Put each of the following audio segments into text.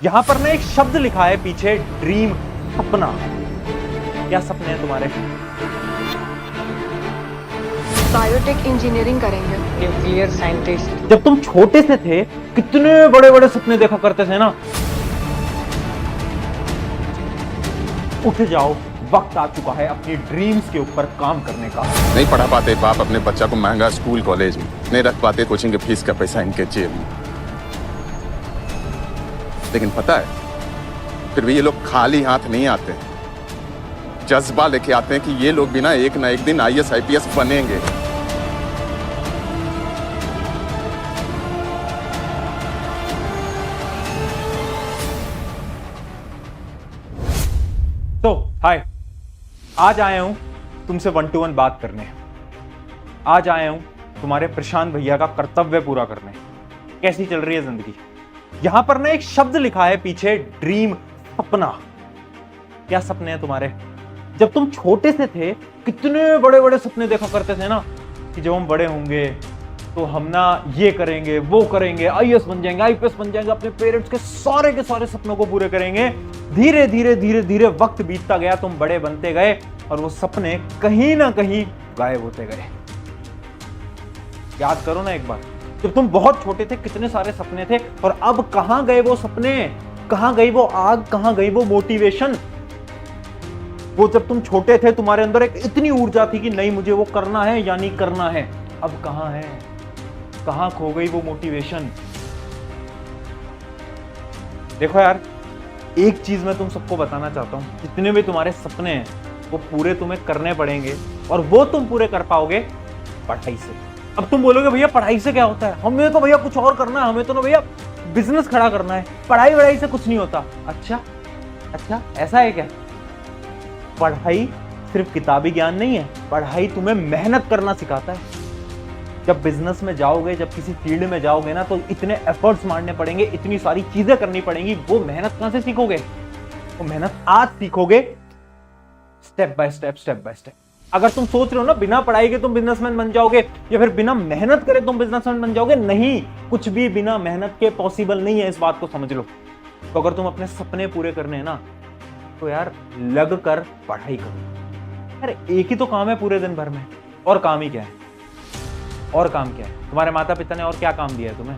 यहां पर ना एक शब्द लिखा है पीछे, ड्रीम, सपना। क्या सपने हैं तुम्हारे? बायोटेक इंजीनियरिंग करेंगे। Nuclear scientist. जब तुम छोटे से थे कितने बड़े बड़े सपने देखा करते थे ना। उठ जाओ, वक्त आ चुका है अपनी ड्रीम्स के ऊपर काम करने का। नहीं पढ़ा पाते बाप अपने बच्चा को महंगा स्कूल कॉलेज में, नहीं रख पाते कोचिंग के फीस का पैसा इनके जेब में। लेकिन पता है फिर भी ये लोग खाली हाथ नहीं आते, जज्बा लेके आते हैं कि ये लोग भी ना एक दिन आईएएस आईपीएस बनेंगे। तो हाय, आज आया हूं तुमसे 1 to 1 बात करने। आज आया हूं तुम्हारे प्रशांत भैया का कर्तव्य पूरा करने। कैसी चल रही है जिंदगी? यहां पर ना एक शब्द लिखा है पीछे, ड्रीम, सपना। क्या सपने हैं तुम्हारे? जब तुम छोटे से थे कितने बड़े बड़े सपने देखा करते थे ना, कि जब हम बड़े होंगे तो हम ना ये करेंगे, वो करेंगे, आईएएस बन जाएंगे, आईपीएस बन जाएंगे, अपने पेरेंट्स के सारे सपनों को पूरे करेंगे। धीरे धीरे वक्त बीतता गया, तुम बड़े बनते गए और वो सपने कहीं ना कहीं गायब होते गए। याद करो ना एक बार, जब तुम बहुत छोटे थे कितने सारे सपने थे, और अब कहां गए वो सपने? कहां गई वो आग? कहां गई वो मोटिवेशन? वो जब तुम छोटे थे तुम्हारे अंदर एक इतनी ऊर्जा थी कि नहीं मुझे वो करना है या नहीं करना है। अब कहां है? कहां खो गई वो मोटिवेशन? देखो यार, एक चीज मैं तुम सबको बताना चाहता हूं, जितने भी तुम्हारे सपने हैं वो पूरे तुम्हें करने पड़ेंगे, और वो तुम पूरे कर पाओगे पढ़ाई से। अब तुम बोलोगे भैया पढ़ाई से क्या होता है? हमें तो भैया कुछ और करना है, हमें तो ना भैया बिजनेस खड़ा करना है, पढ़ाई वढ़ाई से कुछ नहीं होता। अच्छा, ऐसा है क्या? पढ़ाई सिर्फ किताबी ज्ञान नहीं है, पढ़ाई तुम्हें मेहनत करना सिखाता है। जब बिजनेस में जाओगे, जब किसी फील्ड में जाओगे ना, तो इतने एफर्ट्स मारने पड़ेंगे, इतनी सारी चीजें करनी पड़ेंगी। वो मेहनत कहां से सीखोगे? वो मेहनत आज सीखोगे, स्टेप बाय स्टेप। अगर तुम सोच रहे हो ना बिना पढ़ाई के तुम बिजनेसमैन बन जाओगे, या फिर बिना मेहनत करे तुम बिजनेसमैन बन जाओगे, नहीं, कुछ भी बिना मेहनत के पॉसिबल नहीं है, इस बात को समझ लो। तो अगर तुम अपने सपने पूरे करने हैं ना, तो यार लग कर पढ़ाई करो। यार एक ही तो काम है पूरे दिन भर में, और काम ही क्या है? और काम क्या है? तुम्हारे माता पिता ने और क्या काम दिया है तुम्हें?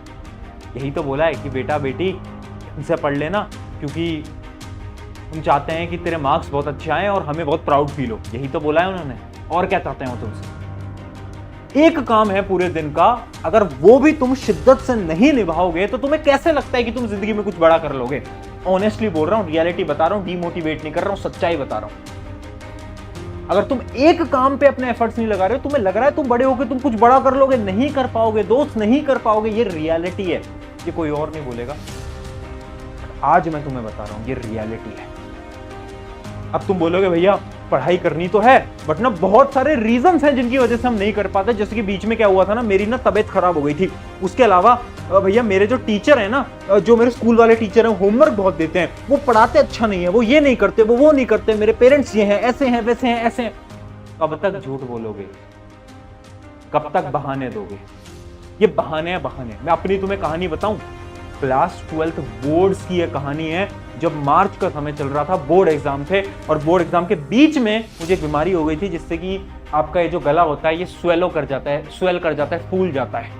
यही तो बोला है कि बेटा बेटी इनसे पढ़ लेना, क्योंकि तुम चाहते हैं कि तेरे मार्क्स बहुत अच्छे आए और हमें बहुत प्राउड फील हो। यही तो बोला है उन्होंने। और क्या चाहते हैं वो तुमसे? एक काम है पूरे दिन का, अगर वो भी तुम शिद्दत से नहीं निभाओगे तो तुम्हें कैसे लगता है कि तुम जिंदगी में कुछ बड़ा कर लोगे? ऑनेस्टली बोल रहा हूं, रियलिटी बता रहा हूं, डीमोटिवेट नहीं कर रहा हूं, सच्चाई बता रहा हूं। अगर तुम एक काम पे अपने एफर्ट्स नहीं लगा रहे हो, तुम्हें लग रहा है तुम बड़े होके तुम कुछ बड़ा कर लोगे, नहीं कर पाओगे दोस्त, नहीं कर पाओगे। ये रियलिटी है, ये कोई और नहीं बोलेगा। आज मैं तुम्हें बता रहा हूं, ये रियलिटी है। अब तुम बोलोगे भैया पढ़ाई करनी तो है, बट ना बहुत सारे रीजंस हैं जिनकी वजह से हम नहीं कर पाते। जैसे कि बीच में क्या हुआ था ना, मेरी ना तबीयत खराब हो गई थी। उसके अलावा भैया मेरे जो टीचर है ना, जो मेरे स्कूल वाले टीचर हैं, होमवर्क बहुत देते हैं, वो पढ़ाते अच्छा नहीं है, वो ये नहीं करते, वो नहीं करते, मेरे पेरेंट्स ये हैं, ऐसे हैं, वैसे हैं, ऐसे हैं। कब तक झूठ बोलोगे? कब तक बहाने दोगे? ये बहाने हैं, बहाने। मैं अपनी तुम्हें कहानी बताऊं, क्लास 12th बोर्ड्स की यह कहानी है। जब मार्च का समय चल रहा था, बोर्ड एग्जाम थे, और बोर्ड एग्जाम के बीच में मुझे एक बीमारी हो गई थी, जिससे कि आपका ये जो गला होता है ये स्वेल कर जाता है, फूल जाता है।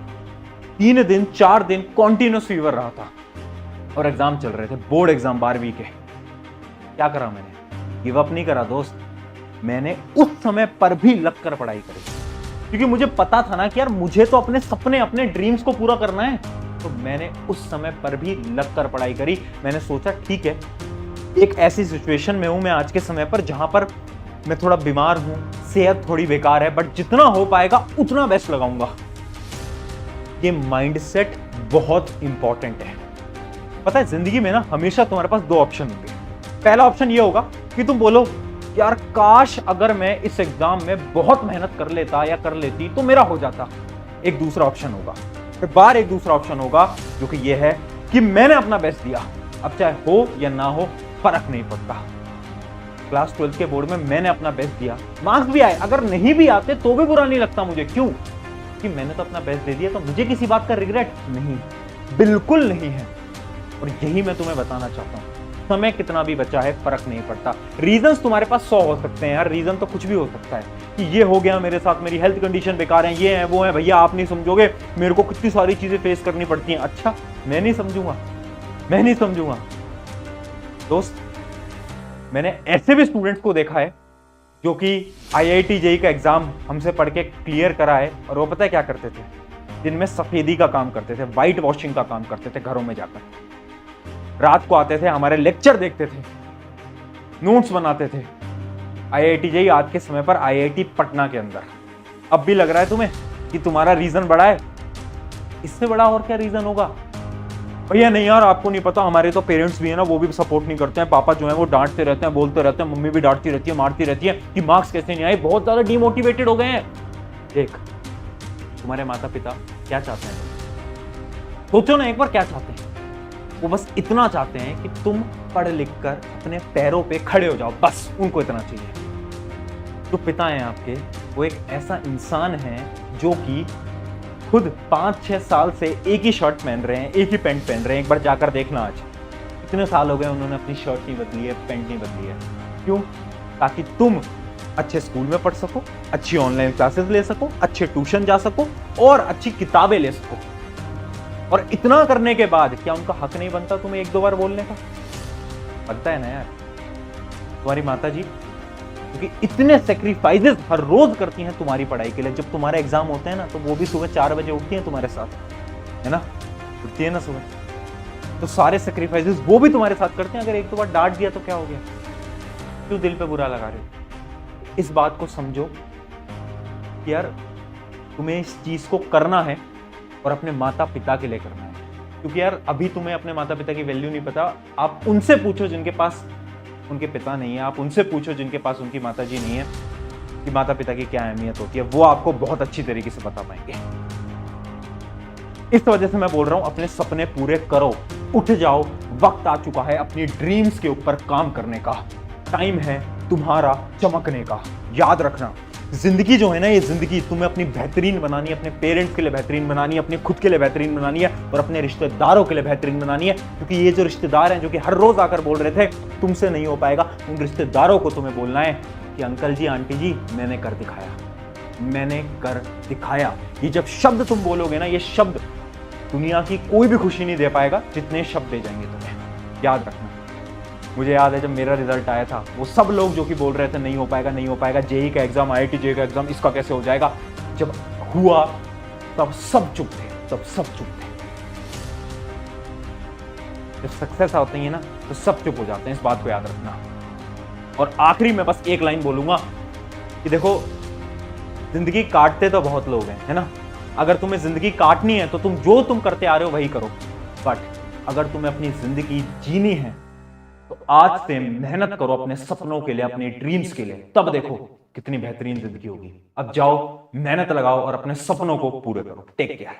3 दिन 4 दिन कॉन्टिन्यूस फीवर रहा था, और एग्जाम चल रहे थे, बोर्ड एग्जाम 12वीं के। क्या करा मैंने? गिव अप नहीं करा दोस्त, मैंने उस समय पर भी लग कर पढ़ाई करी, क्योंकि मुझे पता था ना कि यार मुझे तो अपने सपने, अपने ड्रीम्स को पूरा करना है। तो मैंने उस समय पर भी लग कर पढ़ाई करी। मैंने सोचा ठीक है, एक ऐसी सिचुएशन में हूं मैं आज के समय पर, जहां पर मैं थोड़ा बीमार हूं, सेहत थोड़ी बेकार है, बट जितना हो पाएगा उतना बेस्ट लगाऊंगा। ये माइंडसेट बहुत इंपॉर्टेंट है। पता है जिंदगी में ना हमेशा तुम्हारे पास 2 ऑप्शन होंगे। पहला ऑप्शन ये होगा कि तुम बोलो यार काश अगर मैं इस एग्जाम में बहुत मेहनत कर लेता या कर लेती तो मेरा हो जाता। एक दूसरा ऑप्शन होगा, एक दूसरा ऑप्शन होगा, जो कि ये है कि मैंने अपना बेस्ट दिया, अब चाहे हो या ना हो फर्क नहीं पड़ता। क्लास 12th के बोर्ड में मैंने अपना बेस्ट दिया, मार्क्स भी आए, अगर नहीं भी आते तो भी बुरा नहीं लगता मुझे। क्यों? कि मैंने तो अपना बेस्ट दे दिया, तो मुझे किसी बात का रिग्रेट नहीं, बिल्कुल नहीं है। और यही मैं तुम्हें बताना चाहता हूँ, समय कितना भी बचा है फर्क नहीं पड़ता। रीजंस तुम्हारे पास 100 हो सकते हैं यार, रीजन तो कुछ भी हो सकता है कि ये हो गया मेरे साथ, मेरी हेल्थ कंडीशन बेकार है, ये है वो है, भैया आप नहीं समझोगे, मेरे को कितनी सारी चीजें फेस करनी पड़ती हैं। अच्छा, मैं नहीं समझूंगा दोस्त। मैंने ऐसे भी स्टूडेंट्स को देखा है जो कि IIT JEE का एग्जाम हमसे पढ़ के क्लियर करा है, और वो पता है क्या करते थे, दिन में सफेदी का काम करते थे, व्हाइट वॉशिंग का काम करते थे घरों में जाकर, रात को आते थे, हमारे लेक्चर देखते थे, नोट्स बनाते थे। IIT JEE आज के समय पर IIT पटना के अंदर। अब भी लग रहा है तुम्हें कि तुम्हारा रीजन बड़ा है? इससे बड़ा और क्या रीजन होगा? भैया नहीं यार, आपको नहीं पता, हमारे तो पेरेंट्स भी है ना, वो भी सपोर्ट नहीं करते हैं, पापा जो है वो डांटते रहते हैं, बोलते रहते हैं, मम्मी भी डांटती रहती है, मारती रहती है कि मार्क्स कैसे नहीं आए, बहुत ज्यादा डिमोटिवेटेड हो गए हैं। देख, तुम्हारे माता पिता क्या चाहते हैं? सोचो ना एक बार, क्या चाहते हैं? वो बस इतना चाहते हैं कि तुम पढ़ लिख कर अपने पैरों पे खड़े हो जाओ, बस उनको इतना चाहिए। जो पिता हैं आपके, वो एक ऐसा इंसान है जो कि खुद 5-6 साल से एक ही शर्ट पहन रहे हैं, एक ही पैंट पहन रहे हैं। एक बार जाकर देखना, आज इतने साल हो गए उन्होंने अपनी शर्ट नहीं बदली है, पैंट नहीं बदली है। क्यों? ताकि तुम अच्छे स्कूल में पढ़ सको, अच्छी ऑनलाइन क्लासेस ले सको, अच्छे ट्यूशन जा सको और अच्छी किताबें ले सको। और इतना करने के बाद क्या उनका हक नहीं बनता तुम्हें 1-2 बार बोलने का? बनता है ना यार। तुम्हारी माता जी क्योंकि इतने सेक्रीफाइसेस हर रोज करती हैं तुम्हारी पढ़ाई के लिए। जब तुम्हारे एग्जाम होते हैं ना, तो वो भी सुबह 4 बजे उठती हैं तुम्हारे साथ, है ना, उठती है ना सुबह, तो सारे सेक्रीफाइसेस वो भी तुम्हारे साथ करते हैं। अगर 1-2 बार डांट दिया तो क्या हो गया? क्यों दिल पे बुरा लगा रहे हो? इस बात को समझो कि यार तुम्हें इस चीज को करना है और अपने माता पिता के लिए करना है। क्योंकि यार अभी तुम्हें अपने माता पिता की वैल्यू नहीं पता। आप उनसे पूछो जिनके पास उनके पिता नहीं है, आप उनसे पूछो जिनके पास उनकी माता जी नहीं है कि माता पिता की क्या अहमियत होती है। वो आपको बहुत अच्छी तरीके से बता पाएंगे। इस वजह से मैं बोल रहा हूं, अपने सपने पूरे करो, उठ जाओ। वक्त आ चुका है अपनी ड्रीम्स के ऊपर काम करने का। टाइम है तुम्हारा चमकने का। याद रखना, जिंदगी जो है ना, ये जिंदगी तुम्हें अपनी बेहतरीन बनानी है, अपने पेरेंट्स के लिए बेहतरीन बनानी है, अपने खुद के लिए बेहतरीन बनानी है और अपने रिश्तेदारों के लिए बेहतरीन बनानी है। क्योंकि ये जो रिश्तेदार हैं जो कि हर रोज आकर बोल रहे थे तुमसे नहीं हो पाएगा, उन रिश्तेदारों को तुम्हें बोलना है कि अंकल जी, आंटी जी, मैंने कर दिखाया, मैंने कर दिखाया। ये जब शब्द तुम बोलोगे ना, ये शब्द दुनिया की कोई भी खुशी नहीं दे पाएगा जितने शब्द दे जाएंगे तुम्हें। याद रखना। मुझे याद है जब मेरा रिजल्ट आया था, वो सब लोग जो कि बोल रहे थे नहीं हो पाएगा, नहीं हो पाएगा, जेई का एग्जाम, IIT JEE का एग्जाम, इसका कैसे हो जाएगा, जब हुआ तब सब चुप थे, तब सब चुप थे। जब सक्सेस आती है ना, तो सब चुप हो जाते हैं, इस बात को याद रखना। और आखिरी में बस एक लाइन बोलूंगा कि देखो, जिंदगी काटते तो बहुत लोग हैं, है ना। अगर तुम्हें जिंदगी काटनी है तो तुम जो तुम करते आ रहे हो वही करो। बट अगर तुम्हें अपनी जिंदगी जीनी है तो आज से मेहनत करो अपने सपनों के लिए, अपने ड्रीम्स के लिए। तब देखो कितनी बेहतरीन जिंदगी होगी। अब जाओ, मेहनत लगाओ और अपने सपनों को पूरे करो। Take care.